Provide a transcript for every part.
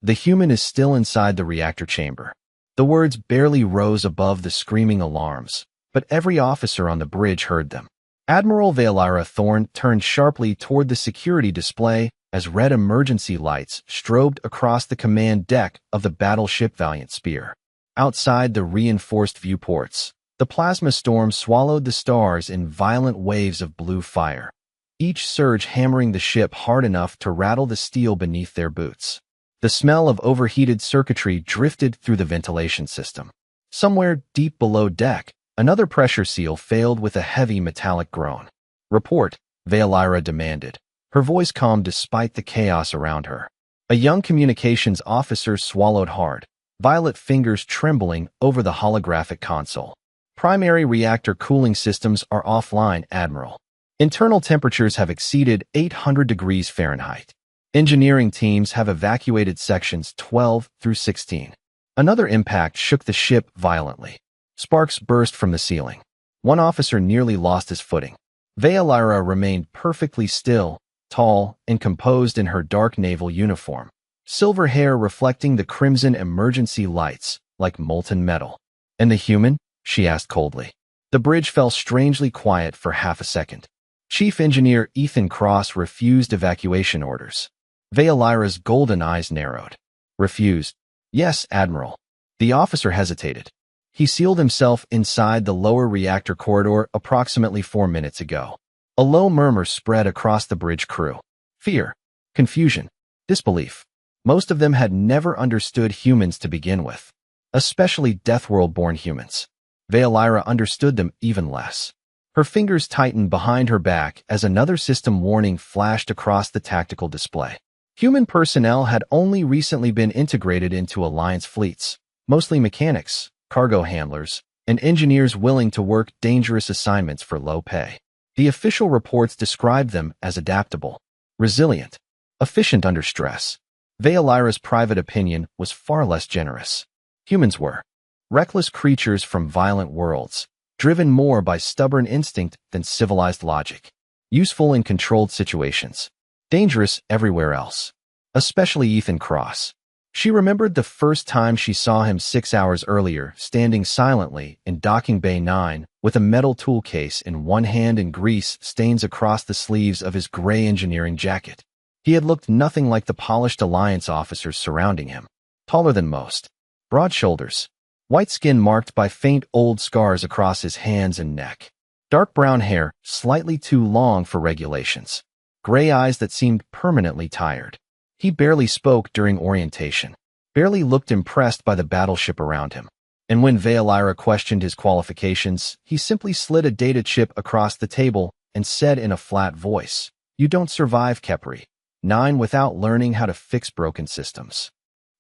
The human is still inside the reactor chamber. The words barely rose above the screaming alarms, but every officer on the bridge heard them. Admiral Valera Thorne turned sharply toward the security display as red emergency lights strobed across the command deck of the battleship Valiant Spear. Outside the reinforced viewports, the plasma storm swallowed the stars in violent waves of blue fire, each surge hammering the ship hard enough to rattle the steel beneath their boots. The smell of overheated circuitry drifted through the ventilation system. Somewhere deep below deck, another pressure seal failed with a heavy metallic groan. "Report," Valera demanded, her voice calm despite the chaos around her. A young communications officer swallowed hard, violet fingers trembling over the holographic console. "Primary reactor cooling systems are offline, Admiral. Internal temperatures have exceeded 800 degrees Fahrenheit. Engineering teams have evacuated sections 12 through 16. Another impact shook the ship violently. Sparks burst from the ceiling. One officer nearly lost his footing. Valera remained perfectly still, tall, and composed in her dark naval uniform, silver hair reflecting the crimson emergency lights like molten metal. "And the human?" she asked coldly. The bridge fell strangely quiet for half a second. Chief Engineer Ethan Cross refused evacuation orders. Valera's golden eyes narrowed. "Refused?" "Yes, Admiral." The officer hesitated. He sealed himself inside the lower reactor corridor approximately 4 minutes ago. A low murmur spread across the bridge crew. Fear, confusion, disbelief. Most of them had never understood humans to begin with, especially Deathworld-born humans. Valera understood them even less. Her fingers tightened behind her back as another system warning flashed across the tactical display. Human personnel had only recently been integrated into Alliance fleets, mostly mechanics, cargo handlers, and engineers willing to work dangerous assignments for low pay. The official reports described them as adaptable, resilient, efficient under stress. Valera's private opinion was far less generous. Humans were reckless creatures from violent worlds, driven more by stubborn instinct than civilized logic, useful in controlled situations, dangerous everywhere else, especially Ethan Cross. She remembered the first time she saw him 6 hours earlier, standing silently in Docking Bay 9 with a metal tool case in one hand and grease stains across the sleeves of his gray engineering jacket. He had looked nothing like the polished Alliance officers surrounding him. Taller than most, broad shoulders, white skin marked by faint old scars across his hands and neck, dark brown hair slightly too long for regulations, gray eyes that seemed permanently tired. He barely spoke during orientation, barely looked impressed by the battleship around him. And when Valera questioned his qualifications, he simply slid a data chip across the table and said in a flat voice, "You don't survive Kepri 9 without learning how to fix broken systems."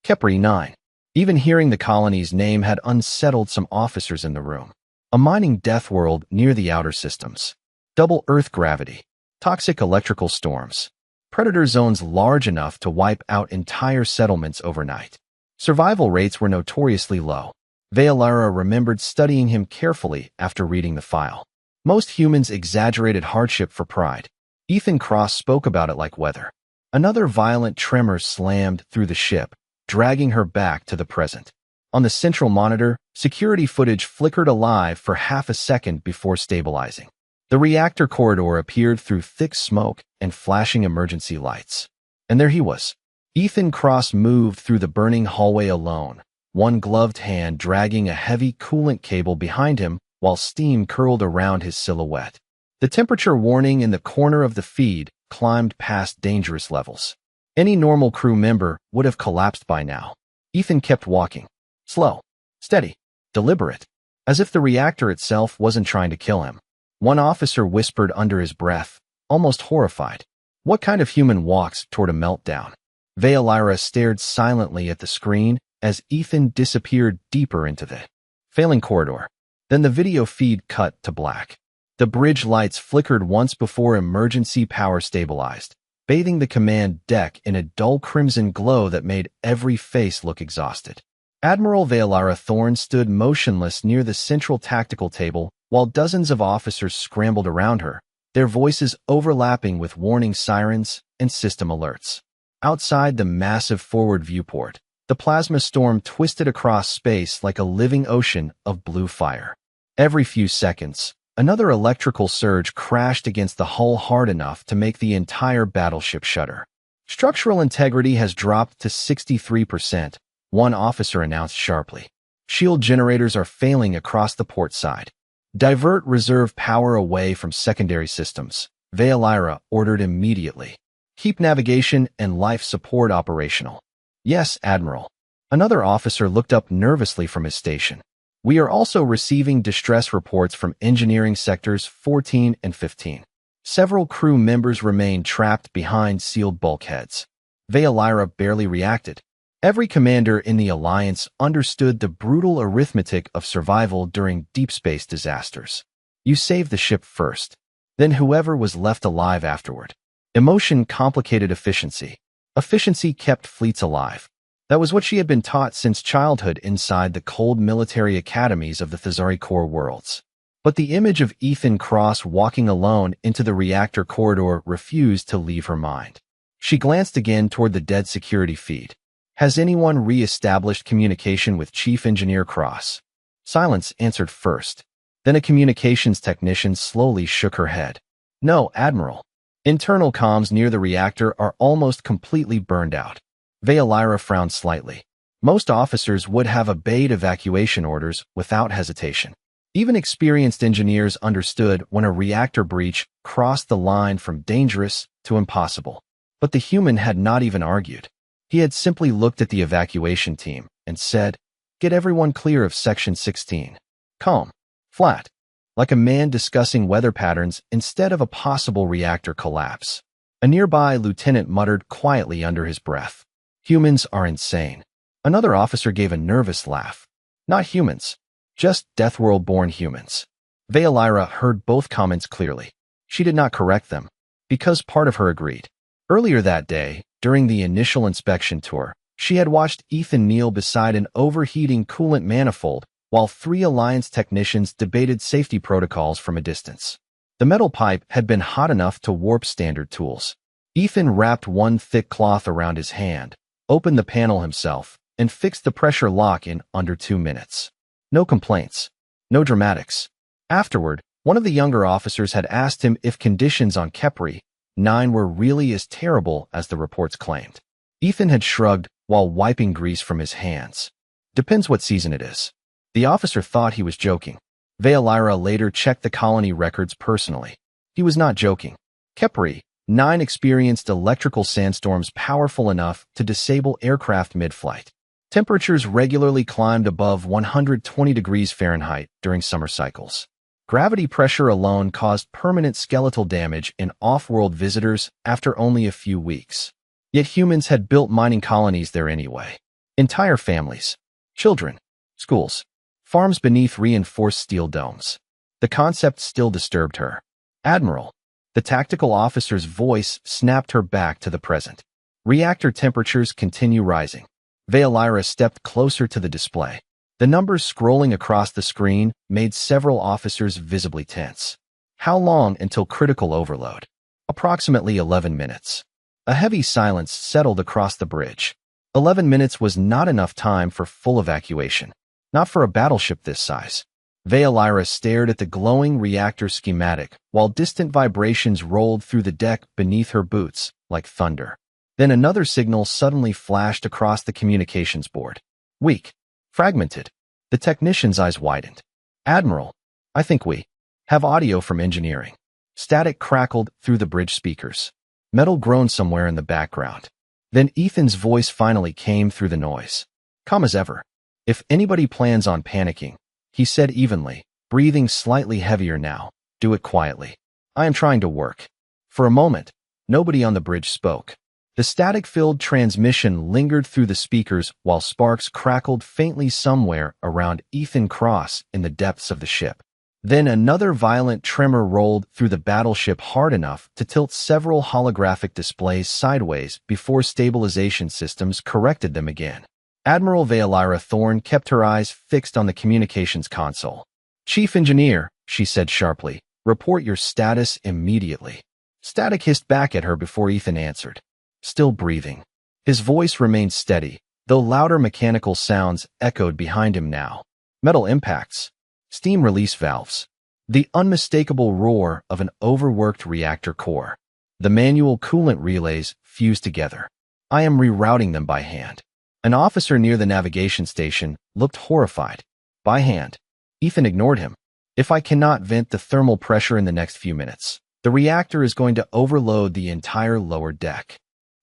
Kepri 9. Even hearing the colony's name had unsettled some officers in the room. A mining death world near the outer systems. Double Earth gravity. Toxic electrical storms. Predator zones large enough to wipe out entire settlements overnight. Survival rates were notoriously low. Valera remembered studying him carefully after reading the file. Most humans exaggerated hardship for pride. Ethan Cross spoke about it like weather. Another violent tremor slammed through the ship, dragging her back to the present. On the central monitor, security footage flickered alive for half a second before stabilizing. The reactor corridor appeared through thick smoke and flashing emergency lights. And there he was. Ethan Cross moved through the burning hallway alone, one gloved hand dragging a heavy coolant cable behind him while steam curled around his silhouette. The temperature warning in the corner of the feed climbed past dangerous levels. Any normal crew member would have collapsed by now. Ethan kept walking. Slow, steady, deliberate, as if the reactor itself wasn't trying to kill him. One officer whispered under his breath, almost horrified, "What kind of human walks toward a meltdown?" Valera stared silently at the screen as Ethan disappeared deeper into the failing corridor. Then the video feed cut to black. The bridge lights flickered once before emergency power stabilized, bathing the command deck in a dull crimson glow that made every face look exhausted. Admiral Valera Thorne stood motionless near the central tactical table while dozens of officers scrambled around her, their voices overlapping with warning sirens and system alerts. Outside the massive forward viewport, the plasma storm twisted across space like a living ocean of blue fire. Every few seconds, another electrical surge crashed against the hull hard enough to make the entire battleship shudder. Structural integrity has dropped to 63%, one officer announced sharply. Shield generators are failing across the port side. Divert reserve power away from secondary systems, Veilira ordered immediately. Keep navigation and life support operational. Yes, Admiral. Another officer looked up nervously from his station. We are also receiving distress reports from engineering sectors 14 and 15. Several crew members remain trapped behind sealed bulkheads. Veilira barely reacted. Every commander in the Alliance understood the brutal arithmetic of survival during deep space disasters. You save the ship first, then whoever was left alive afterward. Emotion complicated efficiency. Efficiency kept fleets alive. That was what she had been taught since childhood inside the cold military academies of the Thesari core worlds. But the image of Ethan Cross walking alone into the reactor corridor refused to leave her mind. She glanced again toward the dead security feed. Has anyone re-established communication with Chief Engineer Cross? Silence answered first. Then a communications technician slowly shook her head. No, Admiral. Internal comms near the reactor are almost completely burned out. Veilira frowned slightly. Most officers would have obeyed evacuation orders without hesitation. Even experienced engineers understood when a reactor breach crossed the line from dangerous to impossible. But the human had not even argued. He had simply looked at the evacuation team and said, "Get everyone clear of Section 16. Calm. Flat. Like a man discussing weather patterns instead of a possible reactor collapse." A nearby lieutenant muttered quietly under his breath. Humans are insane. Another officer gave a nervous laugh. Not humans. Just Deathworld-born humans. Veilira heard both comments clearly. She did not correct them, because part of her agreed. Earlier that day, during the initial inspection tour, she had watched Ethan kneel beside an overheating coolant manifold while 3 Alliance technicians debated safety protocols from a distance. The metal pipe had been hot enough to warp standard tools. Ethan wrapped one thick cloth around his hand, opened the panel himself, and fixed the pressure lock in under 2 minutes. No complaints. No dramatics. Afterward, one of the younger officers had asked him if conditions on Kepri 9 were really as terrible as the reports claimed. Ethan had shrugged while wiping grease from his hands. Depends what season it is. The officer thought he was joking. Veilira later checked the colony records personally. He was not joking. Kepri 9 experienced electrical sandstorms powerful enough to disable aircraft mid-flight. Temperatures regularly climbed above 120 degrees Fahrenheit during summer cycles. Gravity pressure alone caused permanent skeletal damage in off-world visitors after only a few weeks. Yet humans had built mining colonies there anyway. Entire families. Children. Schools. Farms beneath reinforced steel domes. The concept still disturbed her. Admiral. The tactical officer's voice snapped her back to the present. Reactor temperatures continue rising. Veilira stepped closer to the display. The numbers scrolling across the screen made several officers visibly tense. How long until critical overload? Approximately 11 minutes. A heavy silence settled across the bridge. 11 minutes was not enough time for full evacuation. Not for a battleship this size. Veilira stared at the glowing reactor schematic while distant vibrations rolled through the deck beneath her boots like thunder. Then another signal suddenly flashed across the communications board. Weak. Fragmented. The technician's eyes widened. Admiral, I think we have audio from engineering. Static crackled through the bridge speakers. Metal groaned somewhere in the background. Then Ethan's voice finally came through the noise. Calm as ever. If anybody plans on panicking, he said evenly, breathing slightly heavier now, do it quietly. I am trying to work. For a moment, nobody on the bridge spoke. The static-filled transmission lingered through the speakers while sparks crackled faintly somewhere around Ethan Cross in the depths of the ship. Then another violent tremor rolled through the battleship hard enough to tilt several holographic displays sideways before stabilization systems corrected them again. Admiral Veilira Thorne kept her eyes fixed on the communications console. Chief Engineer, she said sharply, report your status immediately. Static hissed back at her before Ethan answered. Still breathing. His voice remained steady, though louder mechanical sounds echoed behind him now. Metal impacts. Steam release valves. The unmistakable roar of an overworked reactor core. The manual coolant relays fused together. I am rerouting them by hand. An officer near the navigation station looked horrified. By hand. Ethan ignored him. If I cannot vent the thermal pressure in the next few minutes, the reactor is going to overload the entire lower deck.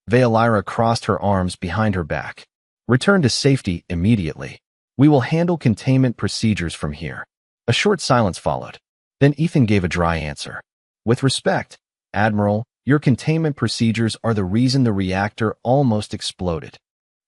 Veolyra crossed her arms behind her back. Return to safety immediately. We will handle containment procedures from here. A short silence followed. Then Ethan gave a dry answer. With respect, Admiral, your containment procedures are the reason the reactor almost exploded.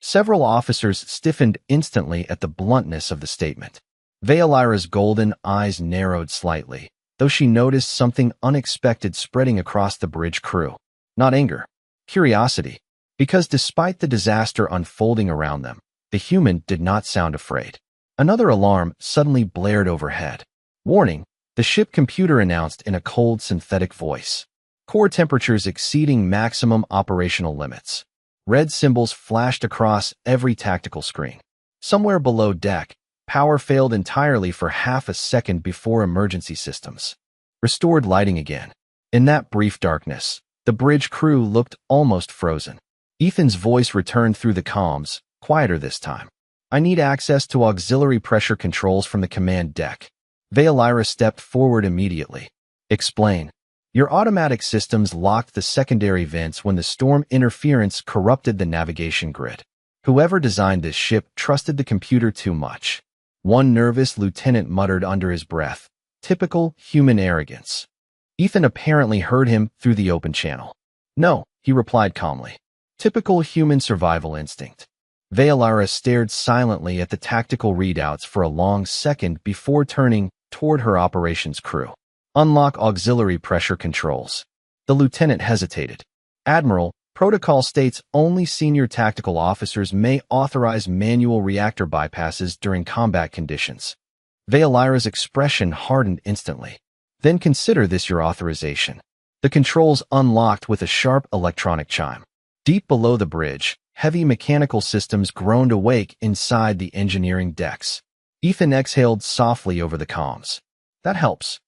Several officers stiffened instantly at the bluntness of the statement. Veolyra's golden eyes narrowed slightly, though she noticed something unexpected spreading across the bridge crew. Not anger. Curiosity. Because despite the disaster unfolding around them, the human did not sound afraid. Another alarm suddenly blared overhead. Warning, the ship computer announced in a cold synthetic voice. Core temperatures exceeding maximum operational limits. Red symbols flashed across every tactical screen. Somewhere below deck, power failed entirely for half a second before emergency systems restored lighting again. In that brief darkness, the bridge crew looked almost frozen. Ethan's voice returned through the comms, quieter this time. I need access to auxiliary pressure controls from the command deck. Veolyra stepped forward immediately. Explain. Your automatic systems locked the secondary vents when the storm interference corrupted the navigation grid. Whoever designed this ship trusted the computer too much. One nervous lieutenant muttered under his breath. Typical human arrogance. Ethan apparently heard him through the open channel. No, he replied calmly. Typical human survival instinct. Veolyra stared silently at the tactical readouts for a long second before turning toward her operations crew. Unlock auxiliary pressure controls. The lieutenant hesitated. Admiral, protocol states only senior tactical officers may authorize manual reactor bypasses during combat conditions. Veolyra's expression hardened instantly. Then consider this your authorization. The controls unlocked with a sharp electronic chime. Deep below the bridge, heavy mechanical systems groaned awake inside the engineering decks. Ethan exhaled softly over the comms. That helps.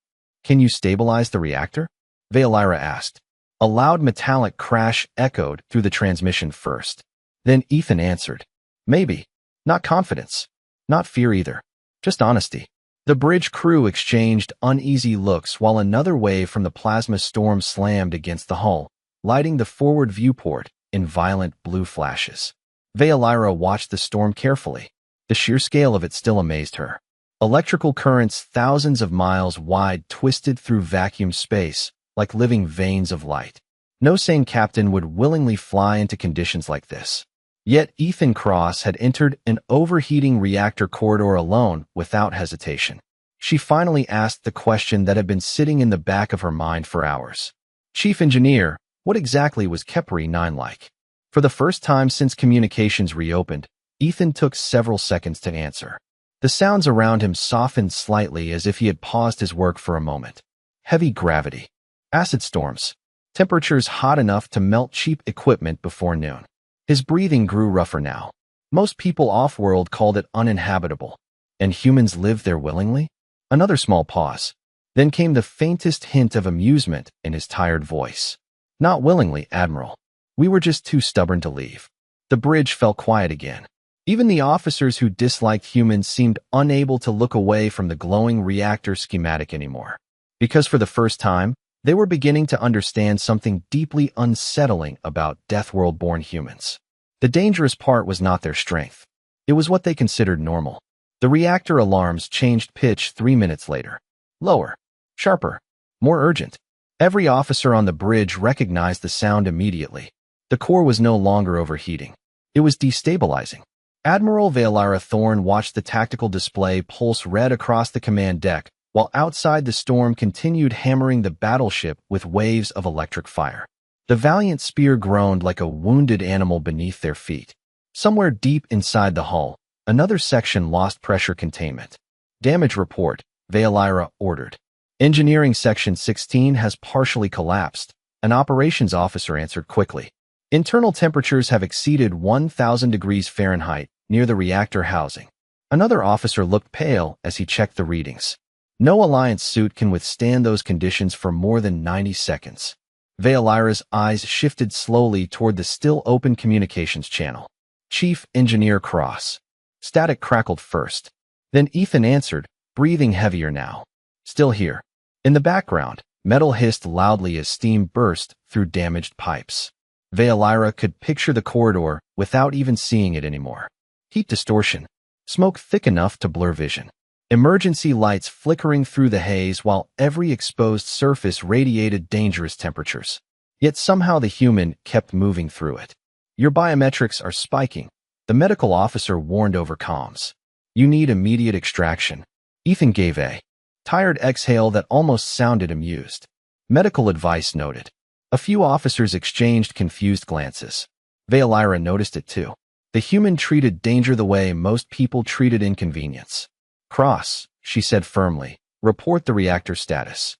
Can you stabilize the reactor? Veolyra asked. A loud metallic crash echoed through the transmission first. Then Ethan answered. Maybe. Not confidence. Not fear either. Just honesty. The bridge crew exchanged uneasy looks while another wave from the plasma storm slammed against the hull, lighting the forward viewport in violent blue flashes. Veolyra watched the storm carefully. The sheer scale of it still amazed her. Electrical currents thousands of miles wide twisted through vacuum space, like living veins of light. No sane captain would willingly fly into conditions like this. Yet Ethan Cross had entered an overheating reactor corridor alone without hesitation. She finally asked the question that had been sitting in the back of her mind for hours. Chief Engineer, what exactly was Kepri 9 like? For the first time since communications reopened, Ethan took several seconds to answer. The sounds around him softened slightly as if he had paused his work for a moment. Heavy gravity. Acid storms. Temperatures hot enough to melt cheap equipment before noon. His breathing grew rougher now. Most people off-world called it uninhabitable. And humans lived there willingly? Another small pause. Then came the faintest hint of amusement in his tired voice. Not willingly, Admiral. We were just too stubborn to leave. The bridge fell quiet again. Even the officers who disliked humans seemed unable to look away from the glowing reactor schematic anymore. Because for the first time, they were beginning to understand something deeply unsettling about Deathworld-born humans. The dangerous part was not their strength. It was what they considered normal. The reactor alarms changed pitch 3 minutes later. Lower, sharper, more urgent. Every officer on the bridge recognized the sound immediately. The core was no longer overheating. It was destabilizing. Admiral Veolyra Thorne watched the tactical display pulse red across the command deck, while outside the storm continued hammering the battleship with waves of electric fire. The valiant spear groaned like a wounded animal beneath their feet. Somewhere deep inside the hull, another section lost pressure containment. Damage report, Veolyra ordered. Engineering Section 16 has partially collapsed, an operations officer answered quickly. Internal temperatures have exceeded 1,000 degrees Fahrenheit near the reactor housing. Another officer looked pale as he checked the readings. No Alliance suit can withstand those conditions for more than 90 seconds. Veilira's eyes shifted slowly toward the still-open communications channel. Chief Engineer Cross. Static crackled first. Then Ethan answered, breathing heavier now. Still here. In the background, metal hissed loudly as steam burst through damaged pipes. Veilira could picture the corridor without even seeing it anymore. Heat distortion. Smoke thick enough to blur vision. Emergency lights flickering through the haze while every exposed surface radiated dangerous temperatures. Yet somehow the human kept moving through it. Your biometrics are spiking, the medical officer warned over comms. You need immediate extraction. Ethan gave a tired exhale that almost sounded amused. Medical advice noted. A few officers exchanged confused glances. Veilira noticed it too. The human treated danger the way most people treated inconvenience. Cross, she said firmly, report the reactor status.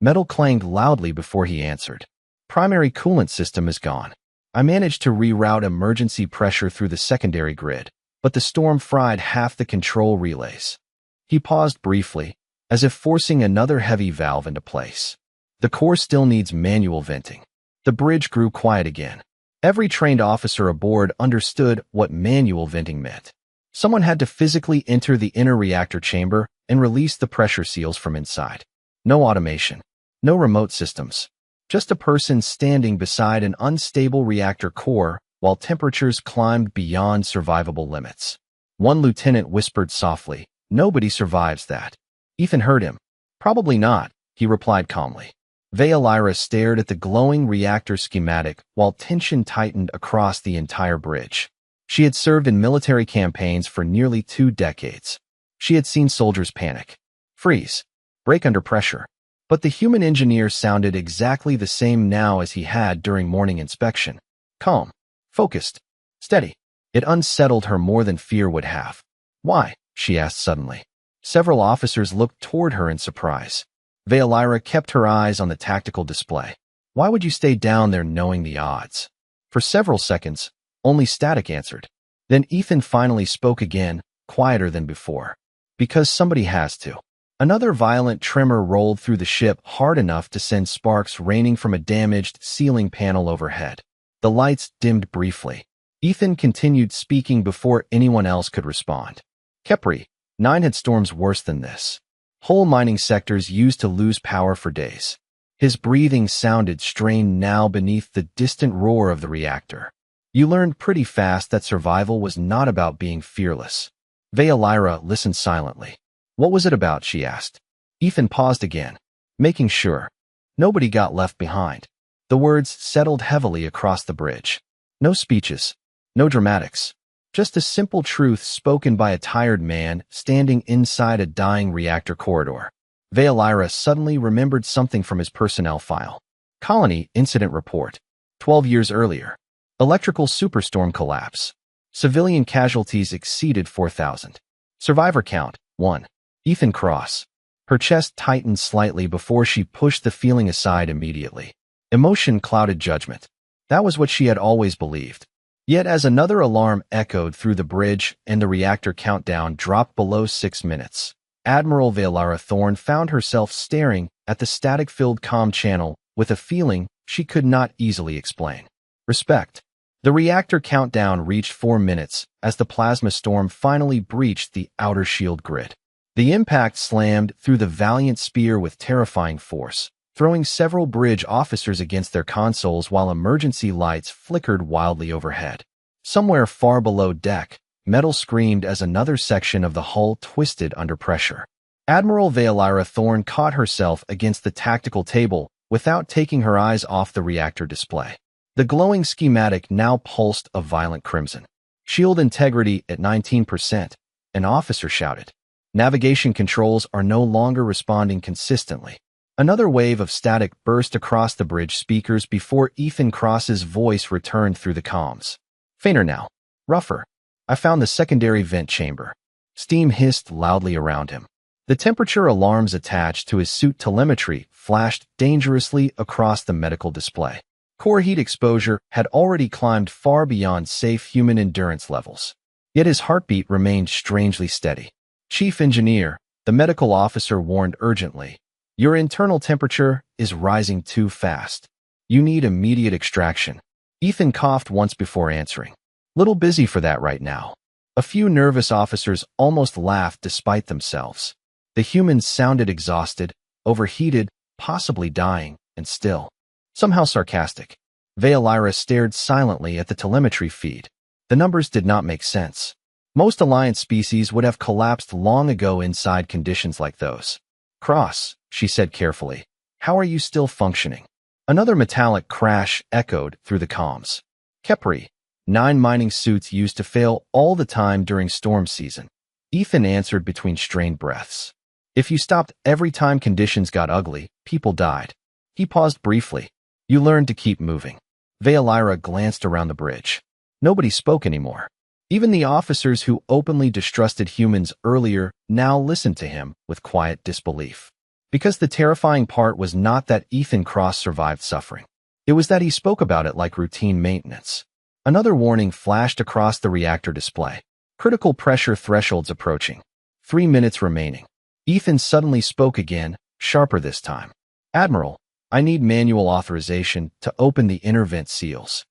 Metal clanged loudly before he answered. Primary coolant system is gone. I managed to reroute emergency pressure through the secondary grid, but the storm fried half the control relays. He paused briefly, as if forcing another heavy valve into place. The core still needs manual venting. The bridge grew quiet again. Every trained officer aboard understood what manual venting meant. Someone had to physically enter the inner reactor chamber and release the pressure seals from inside. No automation. No remote systems. Just a person standing beside an unstable reactor core while temperatures climbed beyond survivable limits. One lieutenant whispered softly, "Nobody survives that." Ethan heard him. "Probably not," he replied calmly. Veilira stared at the glowing reactor schematic while tension tightened across the entire bridge. She had served in military campaigns for nearly 2 decades. She had seen soldiers panic, freeze, break under pressure. But the human engineer sounded exactly the same now as he had during morning inspection. Calm, focused, steady. It unsettled her more than fear would have. "Why?" she asked suddenly. Several officers looked toward her in surprise. Veilira kept her eyes on the tactical display. "Why would you stay down there knowing the odds?" For several seconds, only static answered. Then Ethan finally spoke again, quieter than before. "Because somebody has to." Another violent tremor rolled through the ship hard enough to send sparks raining from a damaged ceiling panel overhead. The lights dimmed briefly. Ethan continued speaking before anyone else could respond. "Kepri, 9 had storms worse than this. Whole mining sectors used to lose power for days." His breathing sounded strained now beneath the distant roar of the reactor. "You learned pretty fast that survival was not about being fearless." Veilira listened silently. "What was it about?" she asked. Ethan paused again, making sure. Nobody got left behind. The words settled heavily across the bridge. No speeches, no dramatics. Just a simple truth spoken by a tired man standing inside a dying reactor corridor. Veilira suddenly remembered something from his personnel file. Colony incident report. 12 years earlier. Electrical superstorm collapse. Civilian casualties exceeded 4,000. Survivor count, 1. Ethan Cross. Her chest tightened slightly before she pushed the feeling aside immediately. Emotion clouded judgment. That was what she had always believed. Yet as another alarm echoed through the bridge and the reactor countdown dropped below 6 minutes, Admiral Veilira Thorne found herself staring at the static-filled comm channel with a feeling she could not easily explain. Respect. The reactor countdown reached 4 minutes as the plasma storm finally breached the outer shield grid. The impact slammed through the Valiant spear with terrifying force, throwing several bridge officers against their consoles while emergency lights flickered wildly overhead. Somewhere far below deck, metal screamed as another section of the hull twisted under pressure. Admiral Veilira Thorne caught herself against the tactical table without taking her eyes off the reactor display. The glowing schematic now pulsed a violent crimson. "Shield integrity at 19%, an officer shouted. "Navigation controls are no longer responding consistently." Another wave of static burst across the bridge speakers before Ethan Cross's voice returned through the comms. "Fainter now. Rougher. I found the secondary vent chamber." Steam hissed loudly around him. The temperature alarms attached to his suit telemetry flashed dangerously across the medical display. Core heat exposure had already climbed far beyond safe human endurance levels. Yet his heartbeat remained strangely steady. Chief Engineer, the medical officer warned urgently, "Your internal temperature is rising too fast. You need immediate extraction." Ethan coughed once before answering. "Little busy for that right now." A few nervous officers almost laughed despite themselves. The humans sounded exhausted, overheated, possibly dying, and still somehow sarcastic. Veolyra stared silently at the telemetry feed. The numbers did not make sense. Most Alliance species would have collapsed long ago inside conditions like those. "Cross," she said carefully, "how are you still functioning?" Another metallic crash echoed through the comms. "Kepri, 9 mining suits used to fail all the time during storm season." Ethan answered between strained breaths. "If you stopped every time conditions got ugly, people died." He paused briefly. "You learned to keep moving." Veolyra glanced around the bridge. Nobody spoke anymore. Even the officers who openly distrusted humans earlier now listened to him with quiet disbelief. Because the terrifying part was not that Ethan Cross survived suffering. It was that he spoke about it like routine maintenance. Another warning flashed across the reactor display. Critical pressure thresholds approaching. 3 minutes remaining. Ethan suddenly spoke again, sharper this time. "Admiral, I need manual authorization to open the inner vent seals."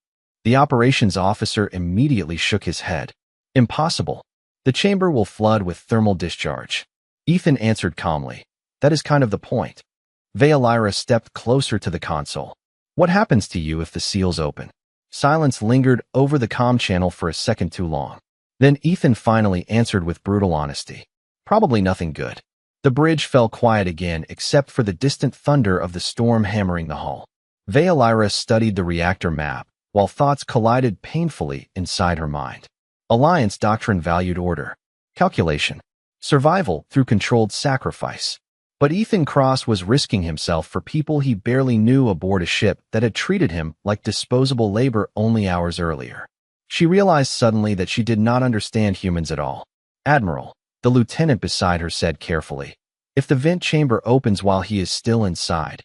The operations officer immediately shook his head. "Impossible. The chamber will flood with thermal discharge." Ethan answered calmly. "That is kind of the point." Veolyra stepped closer to the console. "What happens to you if the seals open?" Silence lingered over the comm channel for a second too long. Then Ethan finally answered with brutal honesty. "Probably nothing good." The bridge fell quiet again except for the distant thunder of the storm hammering the hull. Veolyra studied the reactor map, while thoughts collided painfully inside her mind. Alliance doctrine valued order, calculation, survival through controlled sacrifice. But Ethan Cross was risking himself for people he barely knew aboard a ship that had treated him like disposable labor only hours earlier. She realized suddenly that she did not understand humans at all. "Admiral," the lieutenant beside her said carefully, "if the vent chamber opens while he is still inside."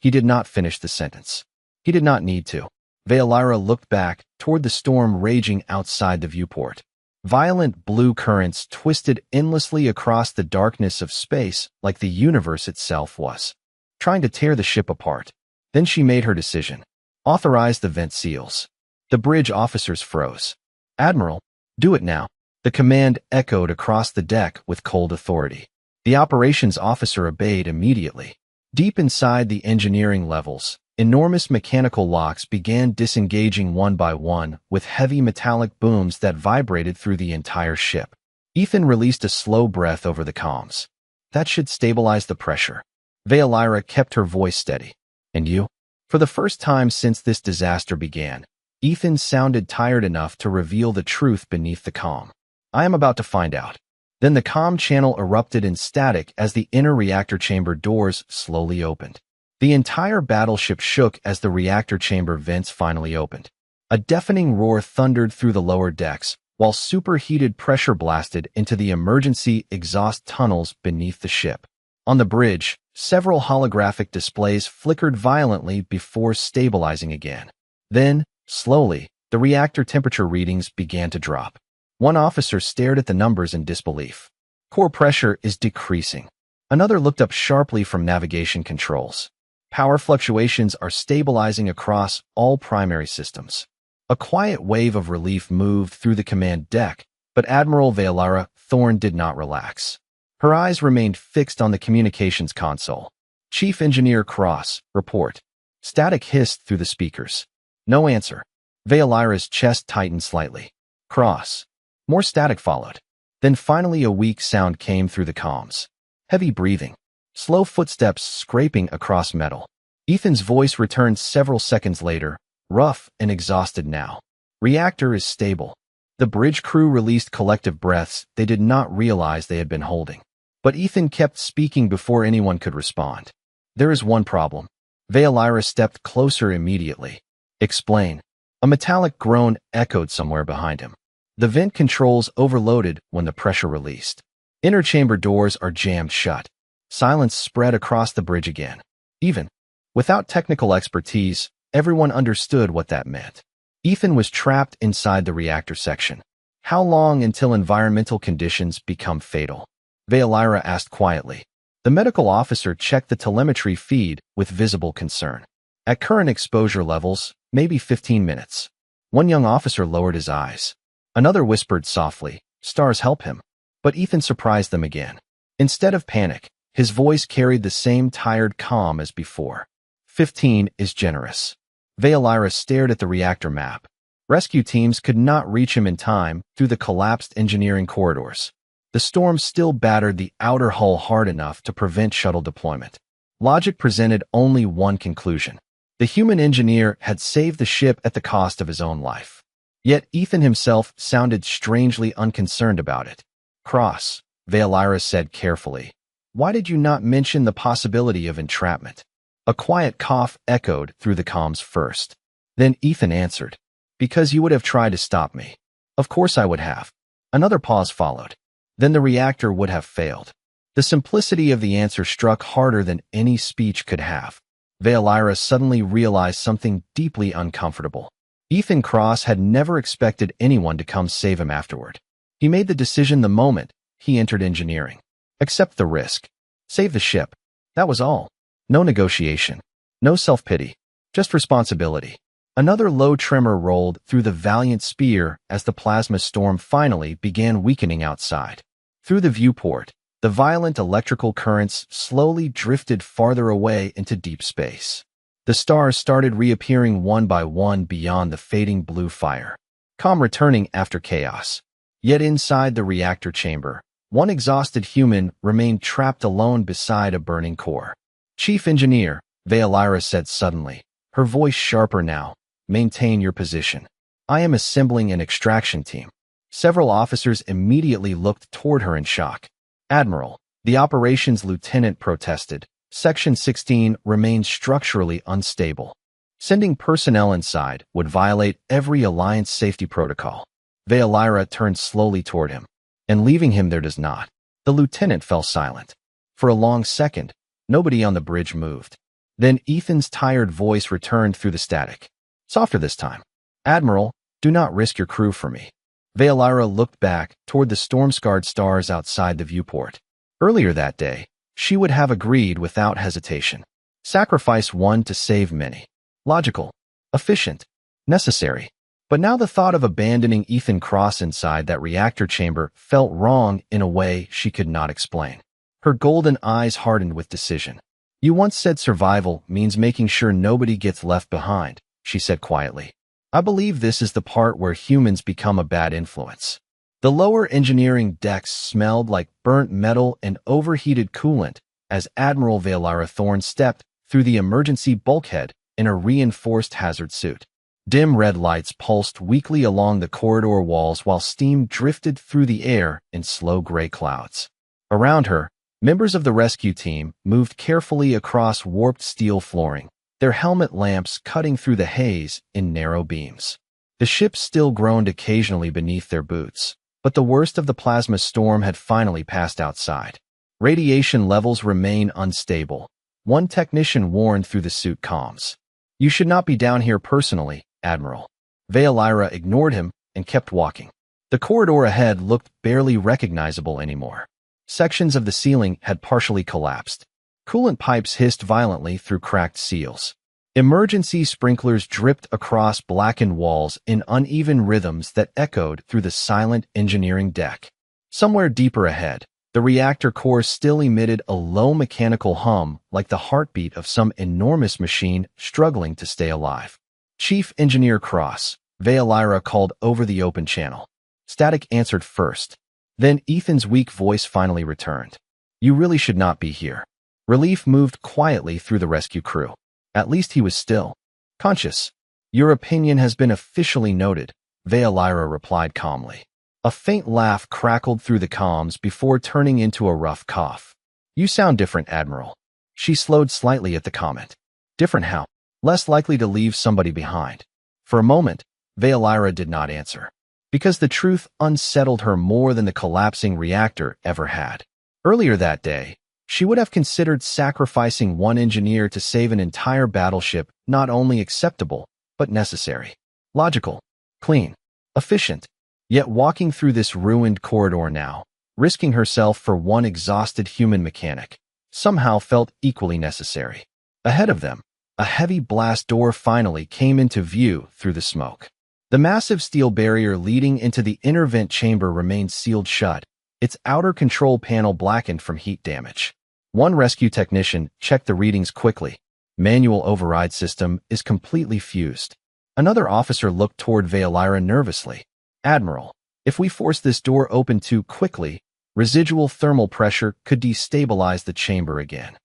He did not finish the sentence. He did not need to. Veolyra looked back toward the storm raging outside the viewport. Violent blue currents twisted endlessly across the darkness of space like the universe itself was trying to tear the ship apart. Then she made her decision. "Authorize the vent seals." The bridge officers froze. "Admiral, do it now." The command echoed across the deck with cold authority. The operations officer obeyed immediately. Deep inside the engineering levels, enormous mechanical locks began disengaging one by one with heavy metallic booms that vibrated through the entire ship. Ethan released a slow breath over the comms. "That should stabilize the pressure." Veolyra kept her voice steady. "And you?" For the first time since this disaster began, Ethan sounded tired enough to reveal the truth beneath the comm. "I am about to find out." Then the comm channel erupted in static as the inner reactor chamber doors slowly opened. The entire battleship shook as the reactor chamber vents finally opened. A deafening roar thundered through the lower decks, while superheated pressure blasted into the emergency exhaust tunnels beneath the ship. On the bridge, several holographic displays flickered violently before stabilizing again. Then, slowly, the reactor temperature readings began to drop. One officer stared at the numbers in disbelief. "Core pressure is decreasing." Another looked up sharply from navigation controls. "Power fluctuations are stabilizing across all primary systems." A quiet wave of relief moved through the command deck, but Admiral Veolyra Thorne did not relax. Her eyes remained fixed on the communications console. "Chief Engineer Cross, report." Static hissed through the speakers. No answer. Veolyra's chest tightened slightly. "Cross." More static followed. Then finally a weak sound came through the comms. Heavy breathing. Slow footsteps scraping across metal. Ethan's voice returned several seconds later, rough and exhausted now. "Reactor is stable." The bridge crew released collective breaths they did not realize they had been holding. But Ethan kept speaking before anyone could respond. "There is one problem." Veolyra stepped closer immediately. "Explain." A metallic groan echoed somewhere behind him. "The vent controls overloaded when the pressure released. Inner chamber doors are jammed shut." Silence spread across the bridge again. Even without technical expertise, Everyone understood what that meant. Ethan was trapped inside the reactor section. How long until environmental conditions become fatal? Veolyra asked quietly. The medical officer checked the telemetry feed with visible concern. At current exposure levels, maybe 15 minutes. One young officer lowered his eyes. Another whispered softly, "Stars help him." But Ethan surprised them again. Instead of panic, his voice carried the same tired calm as before. 15 is generous. Veolyra stared at the reactor map. Rescue teams could not reach him in time through the collapsed engineering corridors. The storm still battered the outer hull hard enough to prevent shuttle deployment. Logic presented only one conclusion. The human engineer had saved the ship at the cost of his own life. Yet Ethan himself sounded strangely unconcerned about it. "Cross," Veolyra said carefully. "Why did you not mention the possibility of entrapment?" A quiet cough echoed through the comms first. Then Ethan answered, "Because you would have tried to stop me." "Of course I would have." Another pause followed. "Then the reactor would have failed." The simplicity of the answer struck harder than any speech could have. Veolyra suddenly realized something deeply uncomfortable. Ethan Cross had never expected anyone to come save him afterward. He made the decision the moment he entered engineering. Accept the risk. Save the ship. That was all. No negotiation. No self-pity. Just responsibility. Another low tremor rolled through the valiant spear as the plasma storm finally began weakening outside. Through the viewport, the violent electrical currents slowly drifted farther away into deep space. The stars started reappearing one by one beyond the fading blue fire, calm returning after chaos. Yet inside the reactor chamber, one exhausted human remained trapped alone beside a burning core. "Chief Engineer," Veolyra said suddenly, her voice sharper now, "maintain your position. I am assembling an extraction team." Several officers immediately looked toward her in shock. "Admiral," the operations lieutenant protested, "Section 16 remains structurally unstable. Sending personnel inside would violate every Alliance safety protocol." Veolyra turned slowly toward him. "And leaving him there does not." The lieutenant fell silent. For a long second, nobody on the bridge moved. Then Ethan's tired voice returned through the static. Softer this time. "Admiral, do not risk your crew for me." Veolyra looked back toward the storm-scarred stars outside the viewport. Earlier that day, she would have agreed without hesitation. Sacrifice one to save many. Logical, efficient, necessary. But now the thought of abandoning Ethan Cross inside that reactor chamber felt wrong in a way she could not explain. Her golden eyes hardened with decision. "You once said survival means making sure nobody gets left behind," she said quietly. "I believe this is the part where humans become a bad influence." The lower engineering decks smelled like burnt metal and overheated coolant as Admiral Veolyra Thorne stepped through the emergency bulkhead in a reinforced hazard suit. Dim red lights pulsed weakly along the corridor walls while steam drifted through the air in slow gray clouds. Around her, members of the rescue team moved carefully across warped steel flooring, their helmet lamps cutting through the haze in narrow beams. The ship still groaned occasionally beneath their boots, but the worst of the plasma storm had finally passed outside. Radiation levels remain unstable. One technician warned through the suit comms. "You should not be down here personally, Admiral." Veolyra ignored him and kept walking. The corridor ahead looked barely recognizable anymore. Sections of the ceiling had partially collapsed. Coolant pipes hissed violently through cracked seals. Emergency sprinklers dripped across blackened walls in uneven rhythms that echoed through the silent engineering deck. Somewhere deeper ahead, the reactor core still emitted a low mechanical hum like the heartbeat of some enormous machine struggling to stay alive. "Chief Engineer Cross," Veolyra called over the open channel. Static answered first. Then Ethan's weak voice finally returned. "You really should not be here." Relief moved quietly through the rescue crew. At least he was still conscious. "Your opinion has been officially noted," Veolyra replied calmly. A faint laugh crackled through the comms before turning into a rough cough. "You sound different, Admiral." She slowed slightly at the comment. "Different how?" "Less likely to leave somebody behind." For a moment, Veolyra did not answer. Because the truth unsettled her more than the collapsing reactor ever had. Earlier that day, She would have considered sacrificing one engineer to save an entire battleship not only acceptable, but necessary. Logical, clean, efficient. Yet walking through this ruined corridor now, risking herself for one exhausted human mechanic, somehow felt equally necessary. Ahead of them, a heavy blast door finally came into view through the smoke. The massive steel barrier leading into the inner vent chamber remained sealed shut, its outer control panel blackened from heat damage. One rescue technician checked the readings quickly. Manual override system is completely fused. Another officer looked toward Veolyra nervously. Admiral, if we force this door open too quickly, residual thermal pressure could destabilize the chamber again.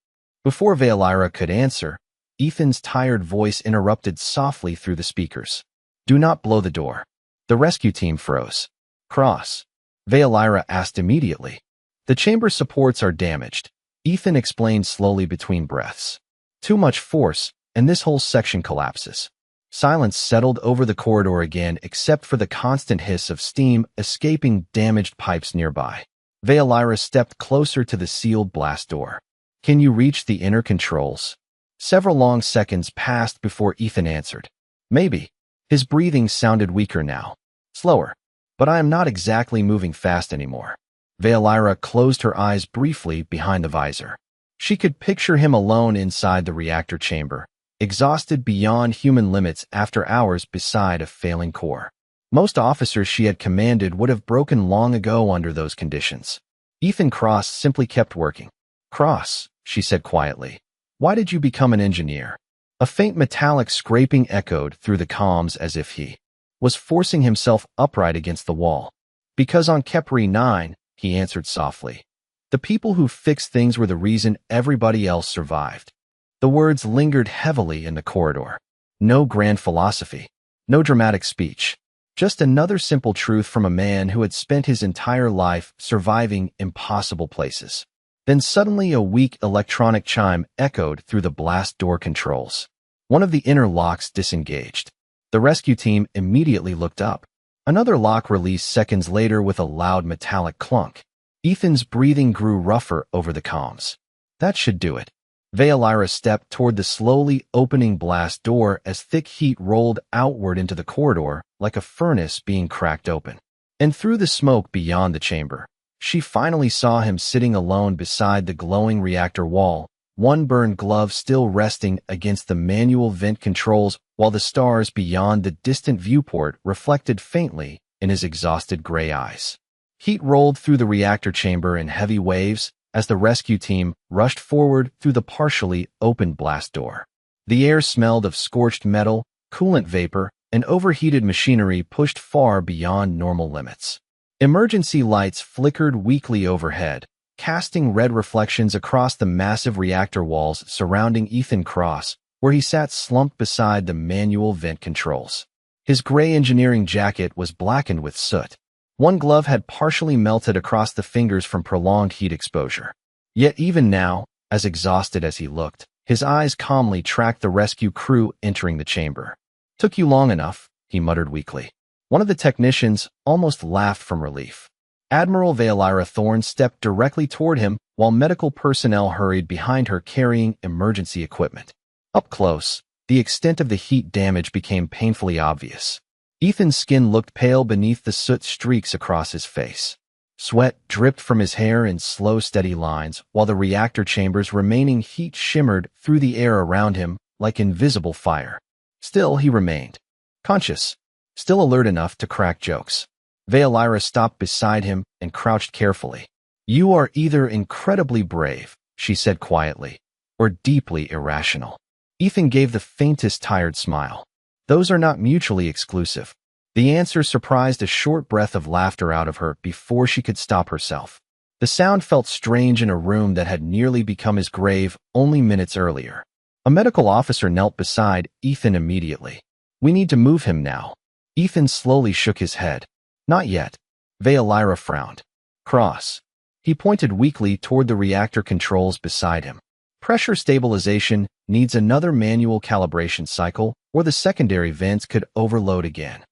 Before Veolyra could answer, Ethan's tired voice interrupted softly through the speakers. Do not blow the door. The rescue team froze. Cross. Veolyra asked immediately. The chamber supports are damaged, Ethan explained slowly between breaths. Too much force, and this whole section collapses. Silence settled over the corridor again except for the constant hiss of steam escaping damaged pipes nearby. Veolyra stepped closer to the sealed blast door. Can you reach the inner controls? Several long seconds passed before Ethan answered. Maybe. His breathing sounded weaker now. Slower. But I am not exactly moving fast anymore. Veolyra closed her eyes briefly behind the visor. She could picture him alone inside the reactor chamber, exhausted beyond human limits after hours beside a failing core. Most officers she had commanded would have broken long ago under those conditions. Ethan Cross simply kept working. Cross, she said quietly. Why did you become an engineer? A faint metallic scraping echoed through the comms as if he was forcing himself upright against the wall. Because on Kepri 9, he answered softly. The people who fixed things were the reason everybody else survived. The words lingered heavily in the corridor. No grand philosophy. No dramatic speech. Just another simple truth from a man who had spent his entire life surviving impossible places. Then suddenly a weak electronic chime echoed through the blast door controls. One of the inner locks disengaged. The rescue team immediately looked up. Another lock released seconds later with a loud metallic clunk. Ethan's breathing grew rougher over the comms. That should do it. Veolyra stepped toward the slowly opening blast door as thick heat rolled outward into the corridor like a furnace being cracked open. And through the smoke beyond the chamber, she finally saw him sitting alone beside the glowing reactor wall, one burned glove still resting against the manual vent controls while the stars beyond the distant viewport reflected faintly in his exhausted gray eyes. Heat rolled through the reactor chamber in heavy waves as the rescue team rushed forward through the partially opened blast door. The air smelled of scorched metal, coolant vapor, and overheated machinery pushed far beyond normal limits. Emergency lights flickered weakly overhead, casting red reflections across the massive reactor walls surrounding Ethan Cross, where he sat slumped beside the manual vent controls. His gray engineering jacket was blackened with soot. One glove had partially melted across the fingers from prolonged heat exposure. Yet even now, as exhausted as he looked, his eyes calmly tracked the rescue crew entering the chamber. Took you long enough, he muttered weakly. One of the technicians almost laughed from relief. Admiral Veolyra Thorne stepped directly toward him while medical personnel hurried behind her carrying emergency equipment. Up close, the extent of the heat damage became painfully obvious. Ethan's skin looked pale beneath the soot streaks across his face. Sweat dripped from his hair in slow, steady lines, while the reactor chamber's remaining heat shimmered through the air around him like invisible fire. Still, he remained conscious, still alert enough to crack jokes. Veolyra stopped beside him and crouched carefully. You are either incredibly brave, she said quietly, or deeply irrational. Ethan gave the faintest tired smile. Those are not mutually exclusive. The answer surprised a short breath of laughter out of her before she could stop herself. The sound felt strange in a room that had nearly become his grave only minutes earlier. A medical officer knelt beside Ethan immediately. We need to move him now. Ethan slowly shook his head. Not yet. Veolyra frowned. Cross. He pointed weakly toward the reactor controls beside him. Pressure stabilization needs another manual calibration cycle, or the secondary vents could overload again.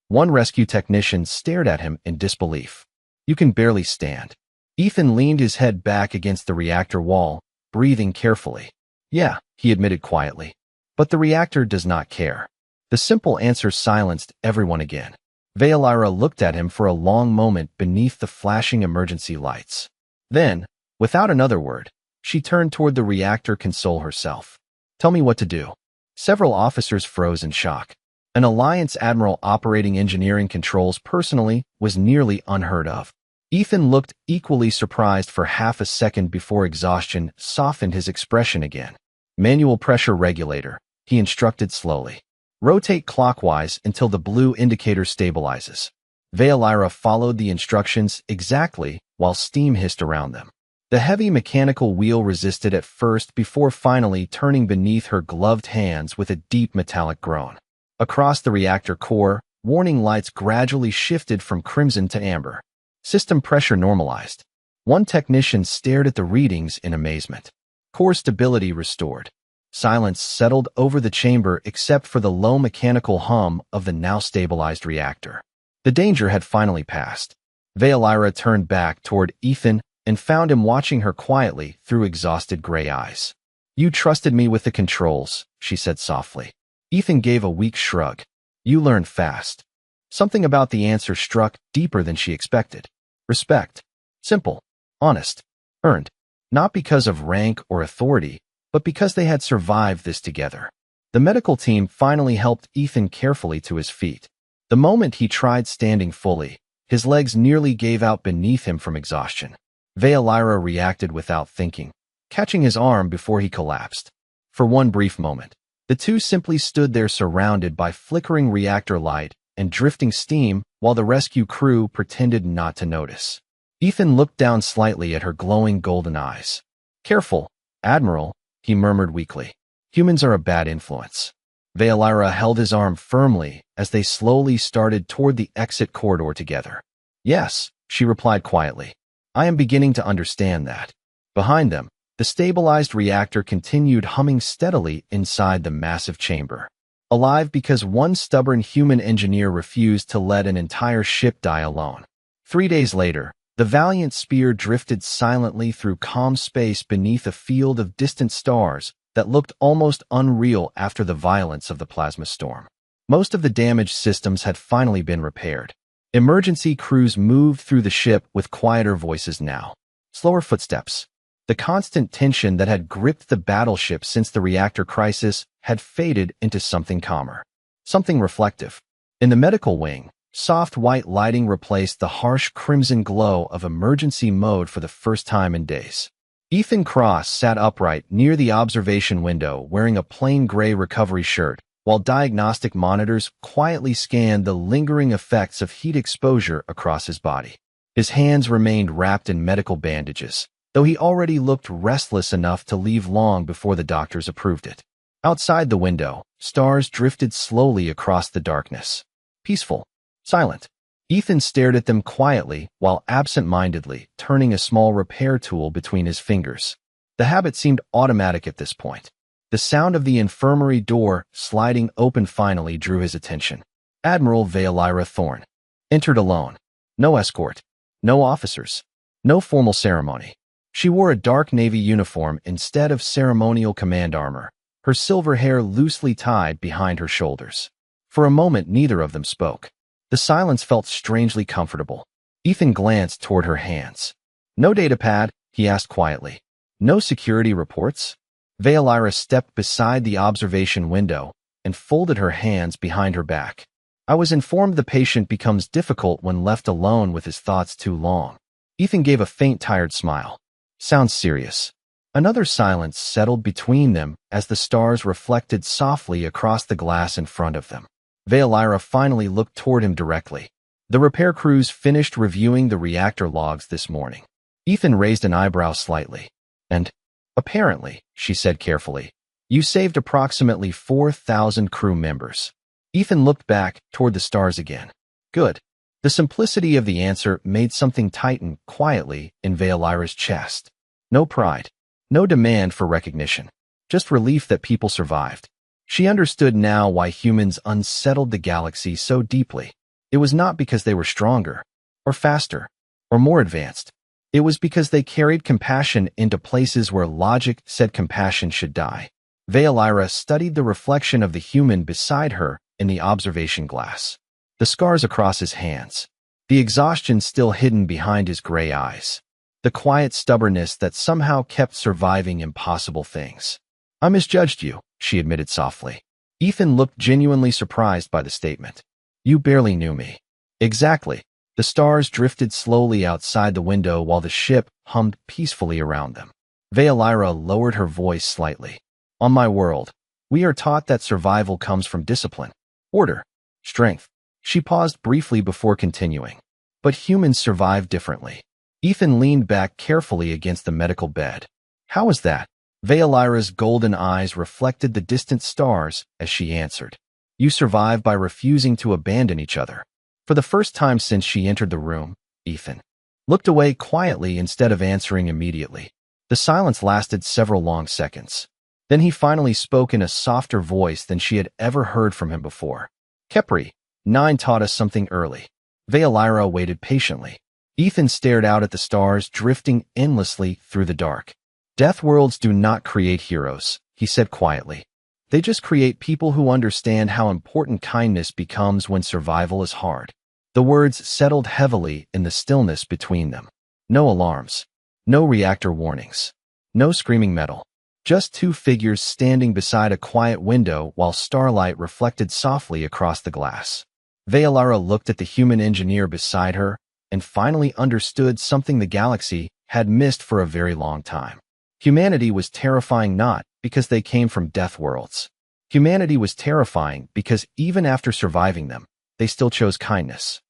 One rescue technician stared at him in disbelief. You can barely stand. Ethan leaned his head back against the reactor wall, breathing carefully. Yeah, he admitted quietly. But the reactor does not care. The simple answer silenced everyone again. Veolyra looked at him for a long moment beneath the flashing emergency lights. Then, without another word, she turned toward the reactor console herself. Tell me what to do. Several officers froze in shock. An Alliance Admiral operating engineering controls personally was nearly unheard of. Ethan looked equally surprised for half a second before exhaustion softened his expression again. Manual pressure regulator, he instructed slowly. Rotate clockwise until the blue indicator stabilizes. Veolyra followed the instructions exactly while steam hissed around them. The heavy mechanical wheel resisted at first before finally turning beneath her gloved hands with a deep metallic groan. Across the reactor core, warning lights gradually shifted from crimson to amber. System pressure normalized. One technician stared at the readings in amazement. Core stability restored. Silence settled over the chamber except for the low mechanical hum of the now stabilized reactor. The danger had finally passed. Veolyra turned back toward Ethan and found him watching her quietly through exhausted gray eyes. You trusted me with the controls, she said softly. Ethan gave a weak shrug. You learned fast. Something about the answer struck deeper than she expected. Respect. Simple. Honest. Earned. Not because of rank or authority, but because they had survived this together. The medical team finally helped Ethan carefully to his feet. The moment he tried standing fully, his legs nearly gave out beneath him from exhaustion. Veolyra reacted without thinking, catching his arm before he collapsed. For one brief moment, the two simply stood there surrounded by flickering reactor light and drifting steam while the rescue crew pretended not to notice. Ethan looked down slightly at her glowing golden eyes. Careful, Admiral, he murmured weakly. Humans are a bad influence. Veolyra held his arm firmly as they slowly started toward the exit corridor together. Yes, she replied quietly. I am beginning to understand that. Behind them, the stabilized reactor continued humming steadily inside the massive chamber. Alive because one stubborn human engineer refused to let an entire ship die alone. 3 days later, the valiant spear drifted silently through calm space beneath a field of distant stars that looked almost unreal after the violence of the plasma storm. Most of the damaged systems had finally been repaired. Emergency crews moved through the ship with quieter voices now. Slower footsteps. The constant tension that had gripped the battleship since the reactor crisis had faded into something calmer. Something reflective. In the medical wing, soft white lighting replaced the harsh crimson glow of emergency mode for the first time in days. Ethan Cross sat upright near the observation window wearing a plain gray recovery shirt, while diagnostic monitors quietly scanned the lingering effects of heat exposure across his body. His hands remained wrapped in medical bandages, though he already looked restless enough to leave long before the doctors approved it. Outside the window, stars drifted slowly across the darkness. Peaceful. Silent. Ethan stared at them quietly while absent-mindedly turning a small repair tool between his fingers. The habit seemed automatic at this point. The sound of the infirmary door sliding open finally drew his attention. Admiral Veolyra Thorne entered alone. No escort. No officers. No formal ceremony. She wore a dark navy uniform instead of ceremonial command armor, her silver hair loosely tied behind her shoulders. For a moment, neither of them spoke. The silence felt strangely comfortable. Ethan glanced toward her hands. No datapad, he asked quietly. No security reports? Veolyra stepped beside the observation window and folded her hands behind her back. I was informed the patient becomes difficult when left alone with his thoughts too long. Ethan gave a faint, tired smile. Sounds serious. Another silence settled between them as the stars reflected softly across the glass in front of them. Veolyra finally looked toward him directly. The repair crews finished reviewing the reactor logs this morning. Ethan raised an eyebrow slightly. And, apparently, she said carefully, you saved approximately 4,000 crew members. Ethan looked back toward the stars again. Good. The simplicity of the answer made something tighten quietly in Veolyra's chest. No pride. No demand for recognition. Just relief that people survived. She understood now why humans unsettled the galaxy so deeply. It was not because they were stronger, or faster, or more advanced. It was because they carried compassion into places where logic said compassion should die. Veilira studied the reflection of the human beside her in the observation glass. The scars across his hands. The exhaustion still hidden behind his gray eyes. The quiet stubbornness that somehow kept surviving impossible things. "I misjudged you," she admitted softly. Ethan looked genuinely surprised by the statement. "You barely knew me." "Exactly." The stars drifted slowly outside the window while the ship hummed peacefully around them. Veilira lowered her voice slightly. "On my world, we are taught that survival comes from discipline, order, strength." She paused briefly before continuing. "But humans survive differently." Ethan leaned back carefully against the medical bed. "How is that?" Veilira's golden eyes reflected the distant stars as she answered. "You survive by refusing to abandon each other." For the first time since she entered the room, Ethan looked away quietly instead of answering immediately. The silence lasted several long seconds. Then he finally spoke in a softer voice than she had ever heard from him before. "Kepri, 9 taught us something early." Veilira waited patiently. Ethan stared out at the stars drifting endlessly through the dark. "Deathworlds do not create heroes," he said quietly. "They just create people who understand how important kindness becomes when survival is hard." The words settled heavily in the stillness between them. No alarms. No reactor warnings. No screaming metal. Just 2 figures standing beside a quiet window while starlight reflected softly across the glass. Veilira looked at the human engineer beside her and finally understood something the galaxy had missed for a very long time. Humanity was terrifying not because they came from death worlds. Humanity was terrifying because even after surviving them, they still chose kindness.